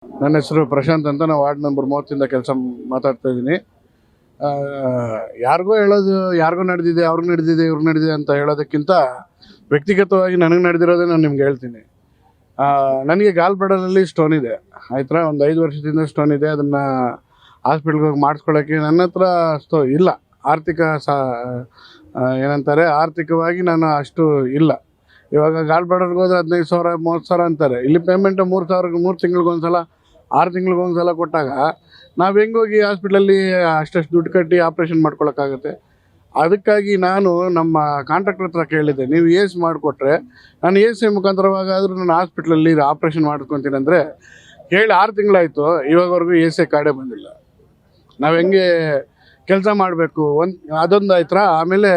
ನನ್ನ ಹೆಸರು ಪ್ರಶಾಂತ್ ಅಂತ. ನಾವು ವಾರ್ಡ್ ನಂಬರ್ 30 ಕೆಲಸ ಮಾತಾಡ್ತಾ ಇದ್ದೀನಿ. ಯಾರಿಗೋ ಹೇಳೋದು, ಯಾರಿಗೂ ನಡೆದಿದೆ, ಅವ್ರಿಗೆ ನಡೆದಿದೆ, ಇವ್ರಿಗೆ ನಡೆದಿದೆ ಅಂತ ಹೇಳೋದಕ್ಕಿಂತ ವ್ಯಕ್ತಿಗತವಾಗಿ ನನಗೆ ನಡೆದಿರೋದೇ ನಾನು ನಿಮ್ಗೆ ಹೇಳ್ತೀನಿ. ನನಗೆ ಗಾಲ್ಬೆಡಲಲ್ಲಿ ಸ್ಟೋನ್ ಇದೆ, ಆಯ್ತಾ. ಒಂದು 5 ವರ್ಷದಿಂದ ಸ್ಟೋನ್ ಇದೆ. ಅದನ್ನು ಹಾಸ್ಪಿಟ್ಲ್ಗೆ ಹೋಗಿ ಮಾಡಿಸ್ಕೊಳ್ಳೋಕ್ಕೆ ನನ್ನ ಹತ್ರ ಇಲ್ಲ. ಆರ್ಥಿಕ ಏನಂತಾರೆ, ಆರ್ಥಿಕವಾಗಿ ನಾನು ಅಷ್ಟು ಇಲ್ಲ. ಇವಾಗ ಗಾಲ್ಬೆಡಲ್ಗೆ ಹೋದ್ರೆ 15,000 30,000 ಅಂತಾರೆ. ಇಲ್ಲಿ ಪೇಮೆಂಟ್ 3,000 3 ತಿಂಗಳಿಗೊಂದ್ಸಲ 6 ತಿಂಗಳಿಗೊಂದ್ಸಲ ಕೊಟ್ಟಾಗ ನಾವು ಹೆಂಗೋಗಿ ಹಾಸ್ಪಿಟ್ಲಲ್ಲಿ ಅಷ್ಟು ದುಡ್ಡು ಕಟ್ಟಿ ಆಪ್ರೇಷನ್ ಮಾಡ್ಕೊಳಕ್ಕಾಗುತ್ತೆ. ಅದಕ್ಕಾಗಿ ನಾನು ನಮ್ಮ ಕಾಂಟ್ರಾಕ್ಟರ್ ಹತ್ರ ಕೇಳಿದ್ದೆ, ನೀವು AC ಮಾಡಿಕೊಟ್ರೆ ನಾನು AC ಮುಖಾಂತರವಾಗಾದರೂ ನಾನು ಹಾಸ್ಪಿಟ್ಲಲ್ಲಿ ಆಪ್ರೇಷನ್ ಮಾಡ್ಕೊತೀನಿ ಅಂದರೆ ಹೇಳಿ 6 ತಿಂಗಳಾಯಿತು, ಇವಾಗವರೆಗೂ AC ಕಾರ್ಡೇ ಬಂದಿಲ್ಲ. ನಾವು ಹೆಂಗೆ ಕೆಲಸ ಮಾಡಬೇಕು ಅದೊಂದು ಆಯ್ತಾ. ಆಮೇಲೆ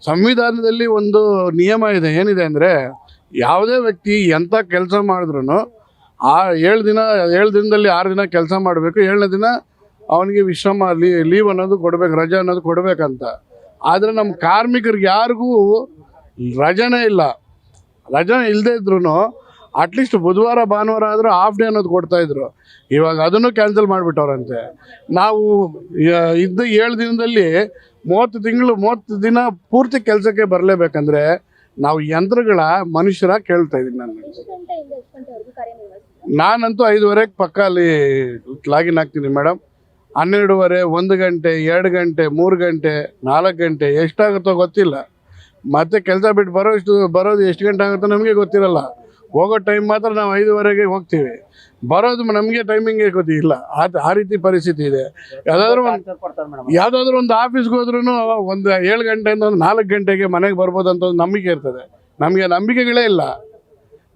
ಸಂವಿಧಾನದಲ್ಲಿ ಒಂದು ನಿಯಮ ಇದೆ, ಏನಿದೆ ಅಂದರೆ ಯಾವುದೇ ವ್ಯಕ್ತಿ ಎಂಥ ಕೆಲಸ ಮಾಡಿದ್ರು 7 ದಿನದಲ್ಲಿ 6 ದಿನ ಕೆಲಸ ಮಾಡಬೇಕು, 7ನೇ ದಿನ ಅವನಿಗೆ ವಿಶ್ರಮ ಲೀವ್ ಅನ್ನೋದು ಕೊಡಬೇಕು, ರಜೆ ಅನ್ನೋದು ಕೊಡಬೇಕಂತ. ಆದರೆ ನಮ್ಮ ಕಾರ್ಮಿಕರಿಗೆ ಯಾರಿಗೂ ರಜೆನೇ ಇಲ್ಲ. ರಜೆ ಇಲ್ಲದೇ ಇದ್ರೂ ಅಟ್ಲೀಸ್ಟ್ ಬುಧವಾರ ಭಾನುವಾರ ಆದರೂ ಹಾಫ್ ಡೇ ಅನ್ನೋದು ಕೊಡ್ತಾಯಿದ್ರು. ಇವಾಗ ಅದನ್ನು ಕ್ಯಾನ್ಸಲ್ ಮಾಡಿಬಿಟ್ಟವ್ರಂತೆ. ನಾವು ಇದ್ದ 7 ದಿನದಲ್ಲಿ 30 ದಿನ ಪೂರ್ತಿ ಕೆಲಸಕ್ಕೆ ಬರಲೇಬೇಕಂದ್ರೆ ನಾವು ಯಂತ್ರಗಳ ಮನುಷ್ಯರ ಕೇಳ್ತಾ ಇದ್ದೀನಿ. ನಾನಂತೂ 5:30 ಪಕ್ಕ ಅಲ್ಲಿ ಲಾಗಿನ್ ಆಗ್ತೀನಿ ಮೇಡಮ್. 12:30, 1 ಗಂಟೆ, 2 ಗಂಟೆ, 3 ಗಂಟೆ, 4 ಗಂಟೆ ಎಷ್ಟಾಗುತ್ತೋ ಗೊತ್ತಿಲ್ಲ. ಮತ್ತು ಕೆಲಸ ಬಿಟ್ಟು ಬರೋದು ಎಷ್ಟು ಗಂಟೆ ಆಗುತ್ತೋ ನಮಗೆ ಗೊತ್ತಿರಲ್ಲ. ಹೋಗೋ ಟೈಮ್ ಮಾತ್ರ ನಾವು 5:30ಗೆ ಹೋಗ್ತೀವಿ, ಬರೋದು ನಮಗೆ ಟೈಮಿಂಗೇ ಗೊತ್ತಿಲ್ಲ. ಆ ರೀತಿ ಪರಿಸ್ಥಿತಿ ಇದೆ. ಯಾವುದಾದ್ರೂ ಒಂದು ಆಫೀಸ್ಗೆ ಹೋದ್ರೂ ಒಂದು 7 ಗಂಟೆಯಿಂದ 4 ಗಂಟೆಗೆ ಮನೆಗೆ ಬರ್ಬೋದು ಅಂತ ಒಂದು ನಂಬಿಕೆ ಇರ್ತದೆ. ನಮಗೆ ನಂಬಿಕೆಗಳೇ ಇಲ್ಲ,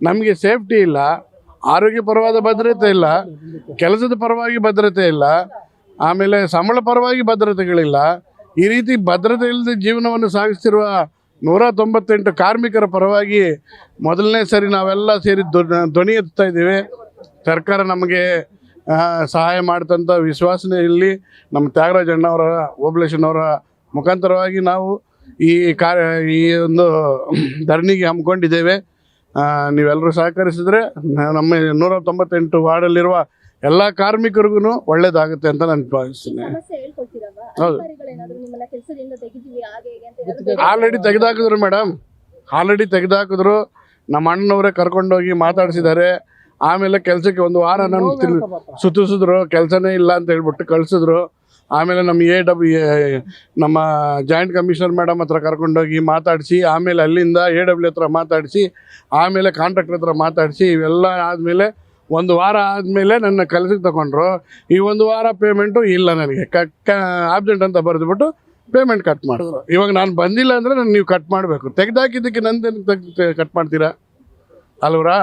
ನಮಗೆ ಸೇಫ್ಟಿ ಇಲ್ಲ, ಆರೋಗ್ಯ ಪರವಾದ ಭದ್ರತೆ ಇಲ್ಲ, ಕೆಲಸದ ಪರವಾಗಿ ಭದ್ರತೆ ಇಲ್ಲ, ಆಮೇಲೆ ಸಂಬಳ ಪರವಾಗಿ ಭದ್ರತೆಗಳಿಲ್ಲ. ಈ ರೀತಿ ಭದ್ರತೆ ಇಲ್ಲದೆ ಜೀವನವನ್ನು ಸಾಗಿಸ್ತಿರುವ 198 ಕಾರ್ಮಿಕರ ಪರವಾಗಿ ಮೊದಲನೇ ಸರಿ ನಾವೆಲ್ಲ ಸೇರಿ ಧ್ವನಿ ಎತ್ತಾ ಇದ್ದೀವಿ. ಸರ್ಕಾರ ನಮಗೆ ಸಹಾಯ ಮಾಡ್ತಂಥ ವಿಶ್ವಾಸನೆ ಇಲ್ಲಿ ನಮ್ಮ ತ್ಯಾಗರಾಜ್ ಅಣ್ಣವರ, ಓಬಳೇಶನವರ ಮುಖಾಂತರವಾಗಿ ನಾವು ಈ ಒಂದು ಧರಣಿಗೆ ಹಮ್ಮಿಕೊಂಡಿದ್ದೇವೆ. ನೀವೆಲ್ಲರೂ ಸಹಕರಿಸಿದ್ರೆ ನಮ್ಮ 198 ವಾರ್ಡಲ್ಲಿರುವ ಎಲ್ಲ ಕಾರ್ಮಿಕರಿಗೂ ಒಳ್ಳೇದಾಗುತ್ತೆ ಅಂತ ನಾನು ಭಾವಿಸ್ತೀನಿ. ಹೌದು, ಆಲ್ರೆಡಿ ತೆಗೆದಾಕಿದ್ರು ಮೇಡಮ್, ಆಲ್ರೆಡಿ ತೆಗೆದಾಕಿದ್ರು. ನಮ್ಮ ಅಣ್ಣನವರೇ ಕರ್ಕೊಂಡೋಗಿ ಮಾತಾಡಿಸಿದ್ದಾರೆ. ಆಮೇಲೆ ಕೆಲಸಕ್ಕೆ 1 ವಾರ ನಾನು ಸುತ್ತಿಸಿದ್ರು, ಕೆಲಸನೇ ಇಲ್ಲ ಅಂತ ಹೇಳ್ಬಿಟ್ಟು ಕಳಿಸಿದ್ರು. ಆಮೇಲೆ ನಮ್ಮ ಜಾಯಿಂಟ್ ಕಮಿಷನರ್ ಮೇಡಮ್ ಹತ್ರ ಕರ್ಕೊಂಡೋಗಿ ಮಾತಾಡಿಸಿ, ಆಮೇಲೆ ಅಲ್ಲಿಂದ AW ಹತ್ರ ಮಾತಾಡಿಸಿ, ಆಮೇಲೆ ಕಾಂಟ್ರಾಕ್ಟರ್ ಹತ್ರ ಮಾತಾಡಿಸಿ, ಇವೆಲ್ಲ ಆದಮೇಲೆ 1 ವಾರ ಆದಮೇಲೆ ನನ್ನ ಕೆಲಸಕ್ಕೆ ತಗೊಂಡ್ರು. ಈ 1 ವಾರ ಪೇಮೆಂಟು ಇಲ್ಲ ನನಗೆ, ಆಬ್ಸೆಂಟ್ ಅಂತ ಬರೆದುಬಿಟ್ಟು ಪೇಮೆಂಟ್ ಕಟ್ ಮಾಡಿದ್ರು. ಇವಾಗ ನಾನು ಬಂದಿಲ್ಲ ಅಂದರೆ ನೀವು ಕಟ್ ಮಾಡಬೇಕು. ತೆಗೆದಾಕಿದ್ದಕ್ಕೆ ನಂದೇನು ಕಟ್ ಮಾಡ್ತೀರಾ ಅಲ್ವರಾ?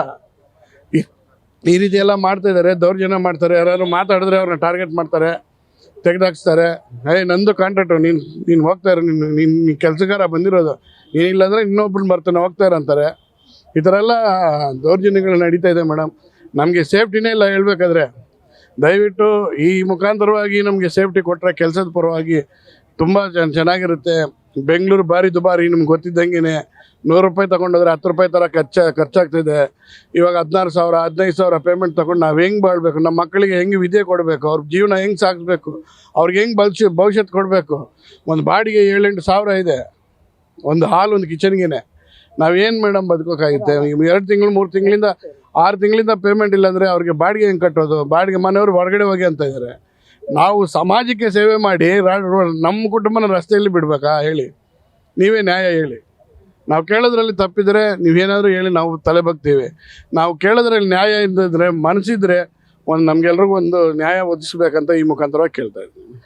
ಈ ರೀತಿ ಎಲ್ಲ ಮಾಡ್ತಾಯಿದ್ದಾರೆ, ದೌರ್ಜನ್ಯ ಮಾಡ್ತಾರೆ. ಯಾರು ಮಾತಾಡಿದ್ರೆ ಅವ್ರನ್ನ ಟಾರ್ಗೆಟ್ ಮಾಡ್ತಾರೆ, ತೆಗೆದಾಕ್ಸ್ತಾರೆ. ನಂದು ಕಾಂಟ್ರಾಕ್ಟು, ನೀನು ಹೋಗ್ತಾ ಇರೋ, ನೀನು ಕೆಲಸಗಾರ ಬಂದಿರೋದು, ನೀನಿಲ್ಲಾಂದರೆ ಇನ್ನೊಬ್ರನ್ನ ಬರ್ತಾನೆ ಹೋಗ್ತಾ ಅಂತಾರೆ. ಈ ಥರ ಎಲ್ಲ ದೌರ್ಜನ್ಯಗಳು ನಡೀತಾ ಇದೆ ಮೇಡಮ್. ನಮಗೆ ಸೇಫ್ಟಿನೇ ಇಲ್ಲ ಹೇಳ್ಬೇಕಾದ್ರೆ. ದಯವಿಟ್ಟು ಈ ಮುಖಾಂತರವಾಗಿ ನಮಗೆ ಸೇಫ್ಟಿ ಕೊಟ್ಟರೆ ಕೆಲಸದ ಪರವಾಗಿ ತುಂಬ ಚೆನ್ನಾಗಿರುತ್ತೆ. ಬೆಂಗಳೂರು ಭಾರಿ ದುಬಾರಿ, ನಿಮ್ಗೆ ಗೊತ್ತಿದ್ದಂಗೆ. 100 ರೂಪಾಯಿ ತೊಗೊಂಡೋದ್ರೆ 10 ರೂಪಾಯಿ ಥರ ಖರ್ಚಾಗ್ತಿದೆ. ಇವಾಗ 16,000 15,000 ಪೇಮೆಂಟ್ ತೊಗೊಂಡು ನಾವು ಹೆಂಗೆ ಬಾಳಬೇಕು, ನಮ್ಮ ಮಕ್ಕಳಿಗೆ ಹೆಂಗೆ ವಿದ್ಯೆ ಕೊಡಬೇಕು, ಅವ್ರ ಜೀವನ ಹೆಂಗೆ ಸಾಗಿಸ್ಬೇಕು, ಅವ್ರಿಗೆ ಹೆಂಗೆ ಭವಿಷ್ಯತ್ತು ಕೊಡಬೇಕು. ಒಂದು ಬಾಡಿಗೆ 7-8 ಸಾವಿರ ಇದೆ, ಒಂದು ಹಾಲ್, ಒಂದು ಕಿಚನ್ಗೆ. ನಾವೇನು ಮೇಡಮ್ ಬದುಕೋಕ್ಕಾಗುತ್ತೆ? 2 ತಿಂಗಳು 3 ತಿಂಗಳಿಂದ 6 ತಿಂಗಳಿಂದ ಪೇಮೆಂಟ್ ಇಲ್ಲಾಂದರೆ ಅವ್ರಿಗೆ ಬಾಡಿಗೆ ಹೆಂಗೆ ಕಟ್ಟೋದು? ಬಾಡಿಗೆ ಮನೆಯವರು ಹೊರಗಡೆ ಹೋಗಿ ಅಂತ ಇದ್ದಾರೆ. ನಾವು ಸಮಾಜಕ್ಕೆ ಸೇವೆ ಮಾಡಿ ನಮ್ಮ ಕುಟುಂಬನ ರಸ್ತೆಯಲ್ಲಿ ಬಿಡಬೇಕಾ ಹೇಳಿ? ನೀವೇ ನ್ಯಾಯ ಹೇಳಿ. ನಾವು ಕೇಳೋದ್ರಲ್ಲಿ ತಪ್ಪಿದರೆ ನೀವೇನಾದರೂ ಹೇಳಿ, ನಾವು ತಲೆ ಬಗ್ತೀವಿ. ನಾವು ಕೇಳೋದ್ರಲ್ಲಿ ನ್ಯಾಯ ಇದ್ದಿದ್ರೆ, ಮನಸ್ಸಿದ್ರೆ ನಮಗೆಲ್ರಿಗೂ ಒಂದು ನ್ಯಾಯ ಒದಗಿಸ್ಬೇಕಂತ ಈ ಮುಖಾಂತರವಾಗಿ ಕೇಳ್ತಾ ಇದ್ದೀವಿ.